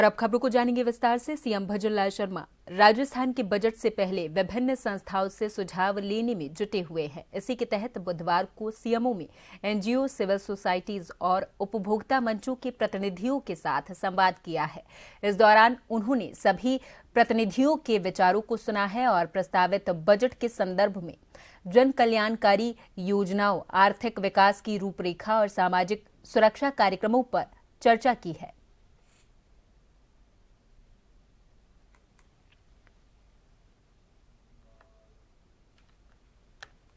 और अब खबरों को जानेंगे विस्तार से। सीएम भजनलाल शर्मा राजस्थान के बजट से पहले विभिन्न संस्थाओं से सुझाव लेने में जुटे हुए हैं। इसी के तहत बुधवार को सीएमओ में एनजीओ, सिविल सोसाइटीज और उपभोक्ता मंचों के प्रतिनिधियों के साथ संवाद किया है। इस दौरान उन्होंने सभी प्रतिनिधियों के विचारों को सुना है और प्रस्तावित बजट के संदर्भ में जन कल्याणकारी योजनाओं, आर्थिक विकास की रूपरेखा और सामाजिक सुरक्षा कार्यक्रमों पर चर्चा की है।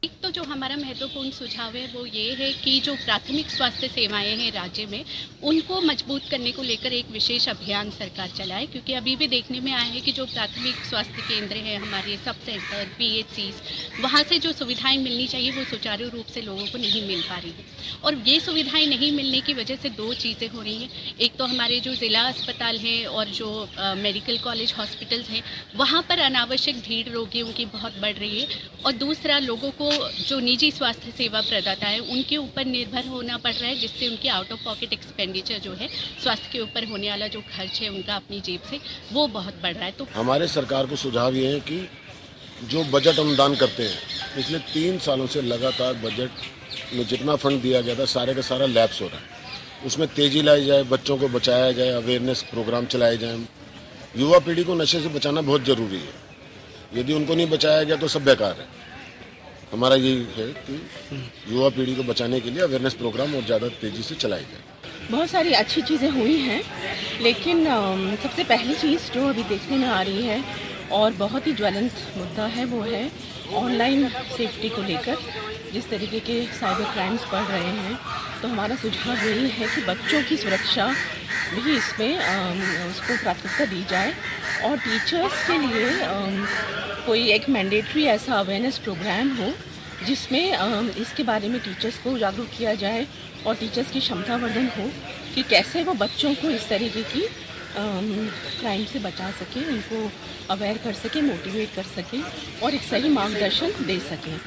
एक तो जो हमारा महत्वपूर्ण सुझाव है वो ये है कि जो प्राथमिक स्वास्थ्य सेवाएं हैं राज्य में, उनको मजबूत करने को लेकर एक विशेष अभियान सरकार चलाए, क्योंकि अभी भी देखने में आया है कि जो प्राथमिक स्वास्थ्य केंद्र हैं, हमारे सब सेंटर, पीएचसीज, वहाँ से जो सुविधाएं मिलनी चाहिए वो सुचारू रूप से लोगों को नहीं मिल पा रही है। और ये सुविधाएं नहीं मिलने की वजह से दो चीज़ें हो रही हैं। एक तो हमारे जो ज़िला अस्पताल हैं और जो मेडिकल कॉलेज हॉस्पिटल्स हैं, वहाँ पर अनावश्यक भीड़ रोगियों की बहुत बढ़ रही है, और दूसरा लोगों को जो निजी स्वास्थ्य सेवा प्रदाता है उनके ऊपर निर्भर होना पड़ रहा है, जिससे उनके आउट ऑफ पॉकेट एक्सपेंडिचर जो है, स्वास्थ्य के ऊपर होने वाला जो खर्च है उनका अपनी जेब से, वो बहुत बढ़ रहा है। तो हमारे सरकार को सुझाव ये है कि जो बजट अनुदान करते हैं, पिछले 3 सालों से लगातार बजट में जितना फंड दिया गया था सारे का सारा लैप्स हो रहा है। उसमें तेजी लाई जाए, बच्चों को बचाया जाए, अवेयरनेस प्रोग्राम चलाए जाए। युवा पीढ़ी को नशे से बचाना बहुत ज़रूरी है। यदि उनको नहीं बचाया गया तो सब बेकार है। हमारा यही है कि युवा पीढ़ी को बचाने के लिए अवेयरनेस प्रोग्राम और ज़्यादा तेज़ी से चलाए जाए। बहुत सारी अच्छी चीज़ें हुई हैं, लेकिन सबसे पहली चीज़ जो अभी देखने में आ रही है और बहुत ही ज्वलंत मुद्दा है वो है ऑनलाइन सेफ्टी को लेकर। जिस तरीके के साइबर क्राइम्स बढ़ रहे हैं, तो हमारा सुझाव यही है कि बच्चों की सुरक्षा भी इसमें उसको प्राथमिकता दी जाए, और टीचर्स के लिए कोई एक मैंडेटरी ऐसा अवेयरनेस प्रोग्राम हो जिसमें इसके बारे में टीचर्स को जागरूक किया जाए और टीचर्स की क्षमतावर्धन हो कि कैसे वो बच्चों को इस तरीके की क्राइम से बचा सके, उनको अवेयर कर सके, मोटिवेट कर सके और एक सही मार्गदर्शन दे सकें।